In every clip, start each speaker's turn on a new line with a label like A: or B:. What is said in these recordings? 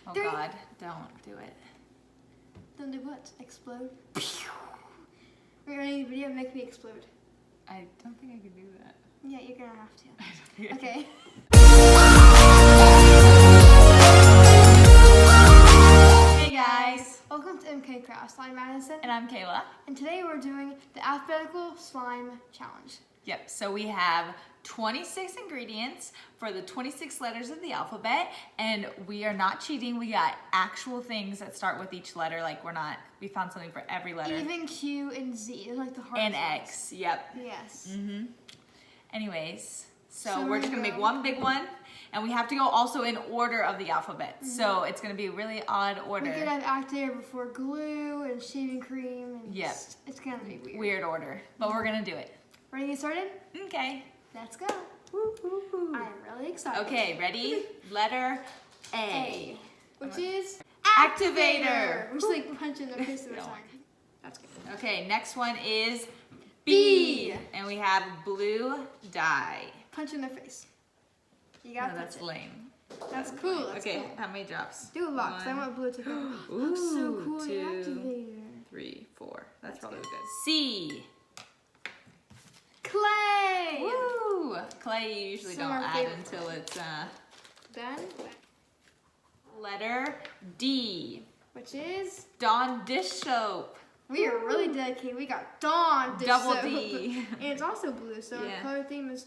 A: Oh
B: 3.
A: God, don't do it.
B: Don't do what? Explode? We're gonna need a video make me explode.
A: I don't think I could do that.
B: Yeah, you're gonna have to.
A: I don't think I
B: Okay.
A: Hey guys!
B: Welcome to MK Crafts. I'm Madison.
A: And I'm Kayla.
B: And today we're doing the alphabetical slime challenge.
A: Yep, so we have 26 ingredients for the 26 letters of the alphabet, and we are not cheating. We got actual things that start with each letter. Like we found something for every letter.
B: Even Q and Z, like the hard
A: And
B: ones.
A: X, yep.
B: Yes.
A: Anyways, so
B: So
A: we're just gonna make one big one, and we have to go also in order of the alphabet. So it's gonna be a really odd order.
B: We could have activator before glue and shaving cream. And
A: Yep.
B: It's gonna be weird.
A: Weird order, but we're gonna do it.
B: Ready to get started?
A: Okay.
B: Let's go. I am really excited.
A: Okay, ready? Letter A.
B: A, which is
A: Activator.
B: We're just like punching the face of the
A: No.
B: tongue. That's good.
A: Okay, next one is
B: B.
A: And we have blue dye.
B: Punch in their face. You got
A: No, that's
B: it.
A: lame.
B: That's cool. That's
A: Okay,
B: cool.
A: how many drops?
B: Do a lot, 'cause I
A: One.
B: want blue to go.
A: Ooh,
B: Looks so cool. The
A: 2,
B: activator.
A: 3, 4. That's probably
B: good.
A: good. C.
B: Clay.
A: Woo! Clay you usually
B: Some
A: don't
B: of our
A: add
B: favorite
A: until it's
B: Done.
A: letter D.
B: Which is
A: Dawn dish soap.
B: we are really dedicated. We got Dawn dish
A: Double
B: soap.
A: D.
B: And it's also blue, so
A: Yeah.
B: our color theme is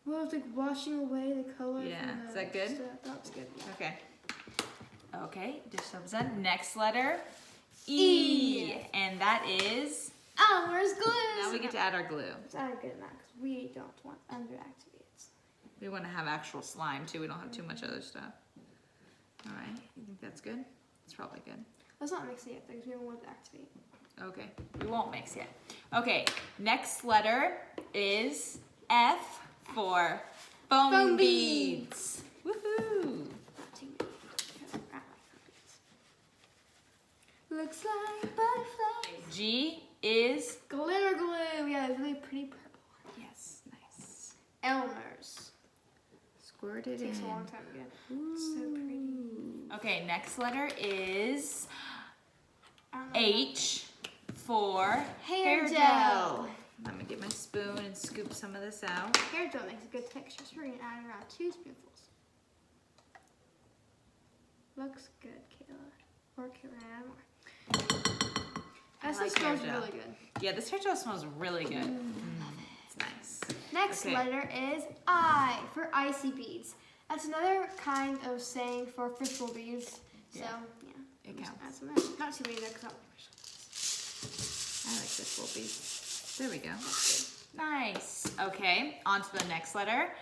B: it's like washing away the color.
A: Yeah,
B: from the
A: is that good?
B: stuff. That's good. Yeah.
A: Okay. Okay, dish soap's done. Next letter
B: E.
A: And that is
B: Where's glue?
A: now we get to add our glue.
B: Let's add a good amount because we don't want underactivates.
A: We want to have actual slime too. We don't have too much other stuff. All right, you think that's good? It's probably good.
B: Let's not mix it yet because we don't want it to activate.
A: Okay, we won't mix yet. Okay, next letter is F for foam,
B: Foam
A: beads. Woohoo!
B: Looks like butterflies.
A: G is
B: Glitter glue. We got a really pretty purple one.
A: yes, nice.
B: Elmer's.
A: Squirt it
B: Takes
A: in.
B: a long time to get. It's so pretty.
A: Okay, next letter is
B: I don't know.
A: H for
B: Hair gel.
A: I'm gonna get my spoon and scoop some of this out.
B: Hair gel makes a good texture, so we're gonna add around 2 spoonfuls. Looks good, Kayla. Or Kayla, add more. That
A: like
B: smells
A: hair gel.
B: really good.
A: Yeah, this hair gel smells really good. It's nice.
B: Next
A: Okay.
B: letter is I for icy beads. That's another kind of saying for crystal beads. So,
A: Yeah.
B: yeah.
A: It
B: Just
A: counts.
B: add some there. Not too many there because
A: I like this little piece. There we go. Nice. Okay, on to the next letter.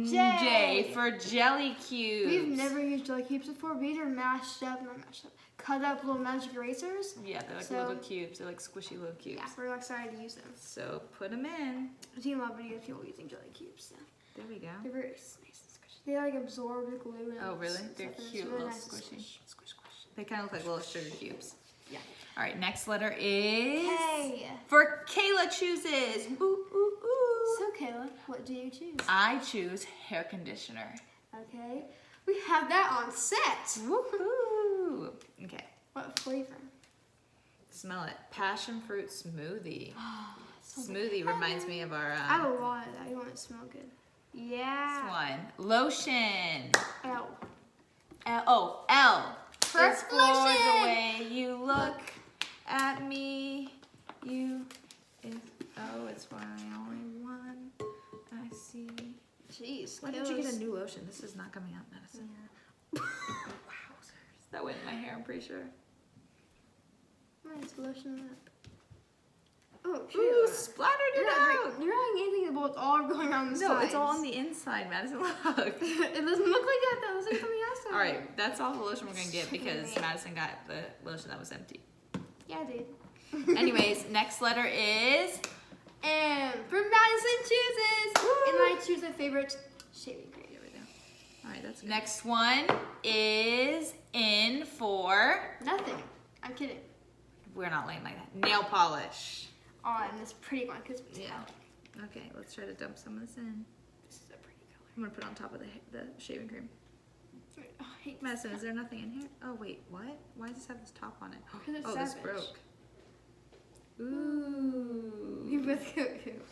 A: J for jelly cubes.
B: we've never used jelly cubes before. These are not mashed up, cut up little magic erasers.
A: Yeah, they're like
B: So-
A: little cubes. They're like squishy little cubes.
B: Yeah, we're excited to use them.
A: So put them in.
B: I've seen a lot of videos of people using jelly cubes. So.
A: There we go.
B: They're very nice and squishy. They like absorb the glue. And
A: Oh, really?
B: stuff,
A: They're
B: and it's
A: cute,
B: really
A: little
B: nice to
A: squishy.
B: squish.
A: Squish, squish. They kind of look like little sugar cubes.
B: Yeah.
A: All right, next letter is
B: K.
A: for Kayla chooses. Ooh, ooh, ooh.
B: So Kayla, what do you choose?
A: I choose hair conditioner.
B: Okay, we have that on set.
A: Woohoo! Okay,
B: What flavor?
A: smell it. Passion fruit smoothie.
B: Smells
A: Smoothie
B: like
A: reminds me of our
B: I have a lot of that. You want it to smell good?
A: this
B: Yeah.
A: one. Lotion.
B: L.
A: L.
B: First
A: It's for
B: lotion.
A: the way you look at me. It's why only one I see.
B: Jeez.
A: Why did you get a
B: Kayla's-
A: new lotion? This is not coming out, Madison. Wowzers. That went in my hair, I'm pretty sure.
B: Nice lotion up. Oh,
A: Ooh,
B: Kayla.
A: splattered
B: You're
A: it
B: not,
A: out.
B: you're not getting anything about it's all going on the
A: No,
B: sides.
A: it's all on the inside, Madison. Look.
B: It doesn't look like that though. It looks like from the outside.
A: All right, that's all the lotion we're gonna get because
B: Okay.
A: Madison got the lotion that was empty.
B: Yeah, dude.
A: Anyways, next letter is
B: And for Madison chooses.
A: Woo!
B: And I choose my favorite shaving cream.
A: There we go. All right, that's next one is N for
B: Nothing. I'm kidding.
A: we're not laying like that. Nail polish.
B: On this pretty one because it's
A: Yeah.
B: metallic.
A: Okay, let's try to dump some of this in.
B: This is a pretty color.
A: I'm gonna put it on top of the shaving cream.
B: Oh, I hate
A: Madison, is there nothing in here? Oh wait, what? Why does this have this top on it?
B: 'Cause it's
A: Oh, this
B: savage.
A: broke. Ooh.
B: You both go cute.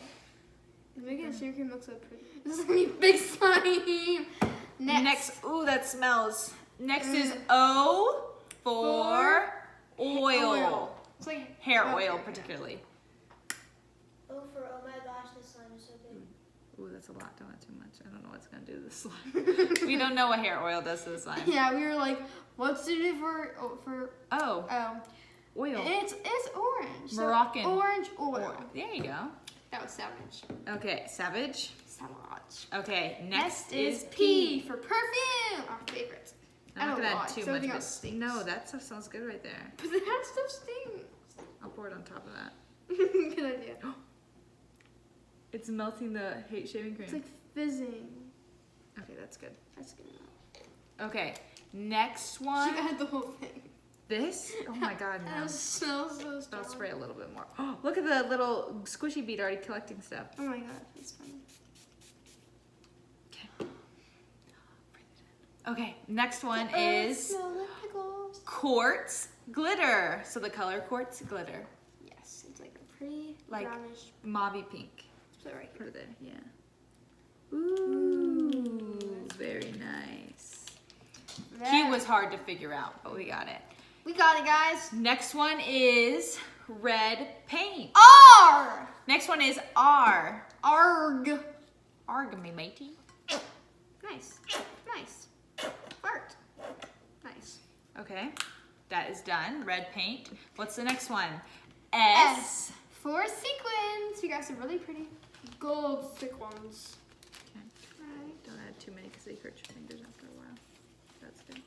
B: It's making the shaving cream look so pretty. This is gonna be big slime. Next.
A: Ooh, that smells. Next is O for oil.
B: It's like
A: Hair oil, particularly.
C: Oh my gosh, this slime is so good.
A: Ooh, that's a lot. Don't add too much. I don't know what's gonna do to the slime. We don't know what hair oil does to the slime.
B: Yeah, we were like, what's to do for
A: Oil.
B: It's orange. So
A: Moroccan.
B: orange oil.
A: There you go.
B: That was savage.
A: Okay, savage.
B: Savage.
A: Okay, next
B: is P for perfume. Our favorite.
A: I'm not gonna add too much,
B: but
A: but no, that stuff sounds good right there.
B: But that stuff stinks.
A: I'll pour it on top of that.
B: Good idea.
A: It's melting the shaving cream.
B: It's like fizzing.
A: Okay, that's good.
B: That's good enough.
A: Okay, next one.
B: You add the whole thing.
A: This? Oh my god, no.
B: That smells so strong.
A: I'll spray a little bit more. Oh, look at the little squishy bead already collecting stuff.
B: Oh my god, that's funny.
A: Okay, next one is
B: Smell like pickles.
A: quartz glitter. So the color quartz glitter.
B: Yes, it's like a pretty
A: Like
B: brownish.
A: mauvey pink.
B: Put it right
A: Put it there, yeah. Ooh, very nice. Q was hard to figure out, but we got it.
B: We got it, guys.
A: Next one is red paint.
B: R.
A: Next one is R.
B: Arg.
A: Arg, me matey.
B: Nice. Nice. Art. Nice.
A: Okay, that is done. Red paint. What's the next one?
B: S. For sequins. We got some really pretty gold sequins.
A: Okay.
B: Right.
A: Don't add too many because they hurt your fingers after a while. That's good.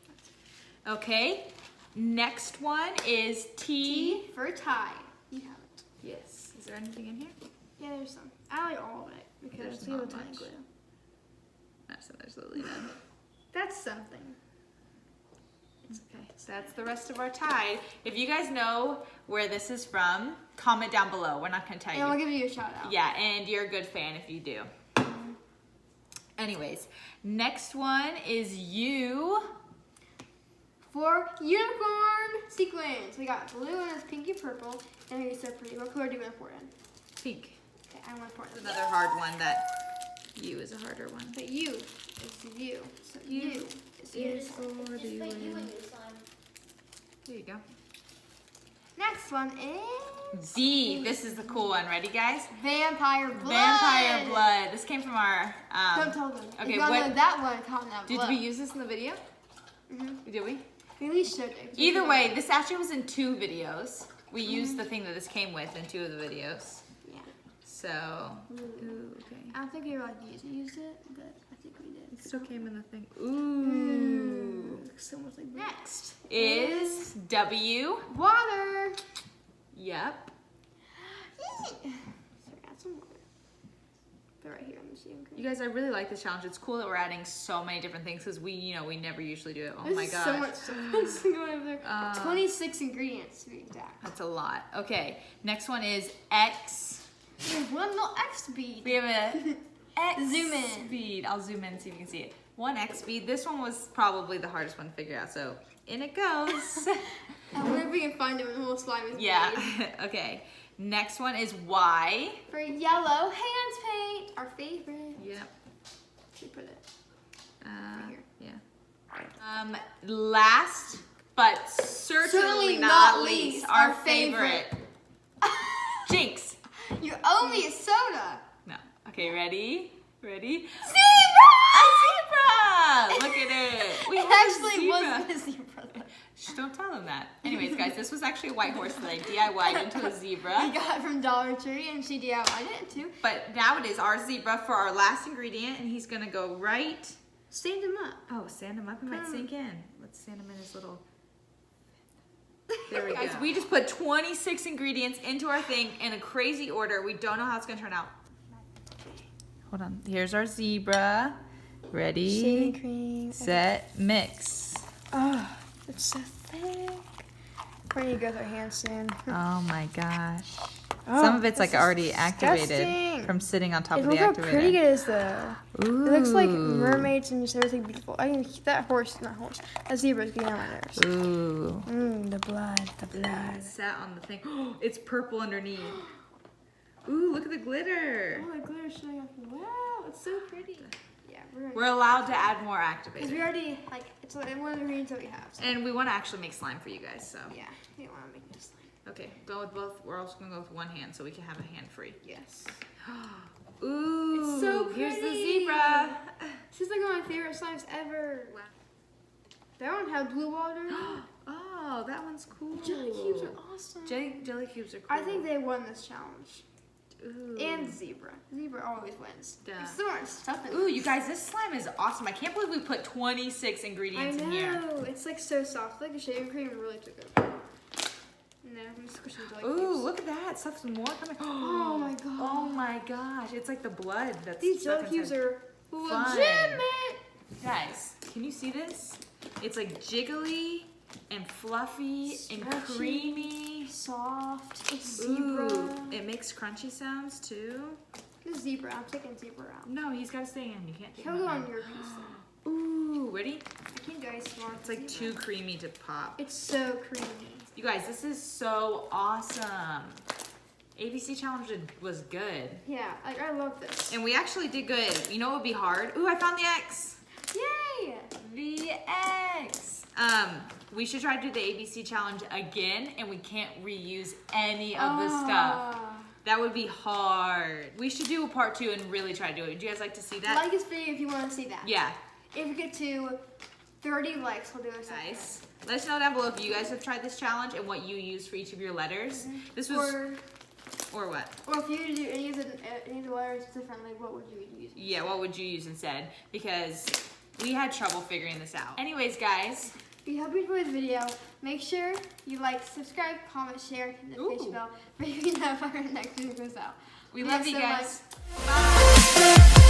A: Okay, next one is T.
B: For tie. You have it.
A: Yes. Is there anything in here?
B: Yeah, there's some. I like all of it because
A: There's
B: it's
A: not
B: little tiny
A: much.
B: glue.
A: That's there's Lily then.
B: That's something.
A: Okay, so that's the rest of our tie. If you guys know where this is from, comment down below. We're not gonna tell
B: And
A: you.
B: we'll give you a shout out.
A: Yeah, and you're a good fan if you do. Anyways, next one is U.
B: For unicorn sequins. We got blue and it's pinky purple. And it's so pretty. What color do you want to pour it in?
A: Pink.
B: Okay, I want to pour it in.
A: Another hard one that U is a harder one.
B: But you is you. So you is
C: You
B: you.
C: just put you in your slime.
A: There you go.
B: Next one is
A: Z. This is the cool one. Ready, guys?
B: vampire blood.
A: Vampire blood. This came from our.
B: Don't tell them.
A: Okay,
B: if you want to
A: what-
B: know that one, comment down
A: Did
B: below.
A: we use this in the video?
B: Mm-hmm.
A: Did we?
B: We at least showed it.
A: Either way, this actually was in 2 videos. We used the thing that this came with in 2 of the videos.
B: Yeah.
A: So, ooh, okay.
B: I don't think we like used it, but I think we did.
A: It still came in the thing. Ooh.
B: So much like next
A: Is W.
B: water.
A: Yep.
B: Sorry, add some water. Put it right here on the shaving cream.
A: You guys, I really like this challenge. It's cool that we're adding so many different things because we never usually do it. Oh
B: There's
A: my gosh.
B: so much stuff going over there. 26 ingredients to be exact.
A: That's a lot. Okay, next one is X.
B: There's one little X bead.
A: We have a X
B: Zoom in.
A: bead. I'll zoom in so you can see it. One X bead. This one was probably the hardest one to figure out. So in it goes.
B: I wonder if we can find it when the whole slime is
A: Yeah.
B: made.
A: Okay. Next one is Y.
B: For yellow hands paint, our favorite.
A: Yep.
B: We put it.
A: Right
B: here.
A: Yeah. Last but certainly not least, our favorite. Jinx.
B: You owe me a soda.
A: No. Okay, ready? Ready?
B: Zebra!
A: A zebra! Look at it. We
B: It
A: have a
B: actually
A: zebra.
B: wasn't a zebra.
A: Shh, don't tell them that. Anyways, guys, this was actually a white horse that I DIY'd into a
B: We
A: zebra.
B: got it from Dollar Tree and she DIY'd it too.
A: But now it is our zebra for our last ingredient, and he's gonna go right.
B: Stand him up.
A: Oh, stand him up. It might sink in. Let's stand him in his little. There we go. Guys, we just put 26 ingredients into our thing in a crazy order. We don't know how it's gonna turn out. Hold on. Here's our zebra. Ready,
B: Shaving cream.
A: set, mix.
B: Oh, it's so thick. We're gonna go with our hands soon.
A: Oh my gosh. Some of it's like
B: this is
A: already activated
B: disgusting.
A: from sitting on top of the
B: Look how pretty it
A: activator.
B: is, though.
A: Ooh.
B: It looks like mermaids and just everything beautiful. I can that horse, not horse. That zebra's getting on my nerves.
A: Ooh.
B: The blood, the blood.
A: Sat on the thing. It's purple underneath. Ooh, look at the glitter.
B: Oh, the glitter's showing off. Wow, it's so pretty. Yeah,
A: We're allowed to add more
B: because we
A: activator.
B: already like it's one of the ingredients that we have. So.
A: And we want to actually make slime for you guys, so.
B: Yeah, we want to make this slime.
A: Okay, go with both. We're also going to go with one hand so we can have a hand free.
B: Yes.
A: Ooh.
B: It's so
A: Here's the
B: pretty.
A: zebra.
B: This is like one of my favorite slimes ever.
A: Wow.
B: That one had blue water.
A: Oh, that one's cool.
B: Jelly cubes are awesome.
A: Jelly cubes are cool.
B: I think they won this challenge.
A: Ooh.
B: And zebra. Zebra always wins.
A: Duh.
B: There's so much stuff in
A: Ooh,
B: this.
A: you guys, this slime is awesome. I can't believe we put 26
B: I
A: ingredients in here.
B: know. It's like so soft. Like the shaving cream really took over. No, I'm just squishing jelly
A: Ooh,
B: cubes.
A: look at that. Stuff's more coming.
B: Oh my god.
A: Oh my gosh. It's like the blood that's
B: These
A: stuck
B: jelly cubes
A: inside.
B: are
A: Fun.
B: legitimate.
A: Guys, can you see this? It's like jiggly and fluffy and
B: Stretchy.
A: creamy.
B: Soft. It's zebra.
A: Ooh, it makes crunchy sounds too.
B: This zebra. I'm taking zebra out.
A: No, he's got to stay in. You can't take
B: He'll
A: him
B: go
A: out.
B: on your piece then.
A: Ooh, ready?
B: I can't go as small.
A: It's like too creamy to pop.
B: It's so creamy.
A: You guys, this is so awesome. ABC challenge was good.
B: Yeah, like I love this.
A: And we actually did good. You know what would be hard? Ooh, I found the X.
B: Yay!
A: The X. We should try to do the ABC challenge again, and we can't reuse any of the stuff. That would be hard. We should do a part 2 and really try to do it. Would you guys like to see that?
B: Like this video if you want to see that.
A: Yeah.
B: If we get to 30 likes, we'll do it.
A: Nice. Let us know down below if you guys have tried this challenge and what you use for each of your letters. This was or what?
B: Or if you do any of the letters differently, what would you use?
A: Yeah, what would you use instead? Because we had trouble figuring this out. Anyways, guys.
B: We hope you enjoyed the video. Make sure you like, subscribe, comment, share, hit the notification bell so you can know if our next video goes out.
A: We love you
B: so
A: guys.
B: much.
A: Bye.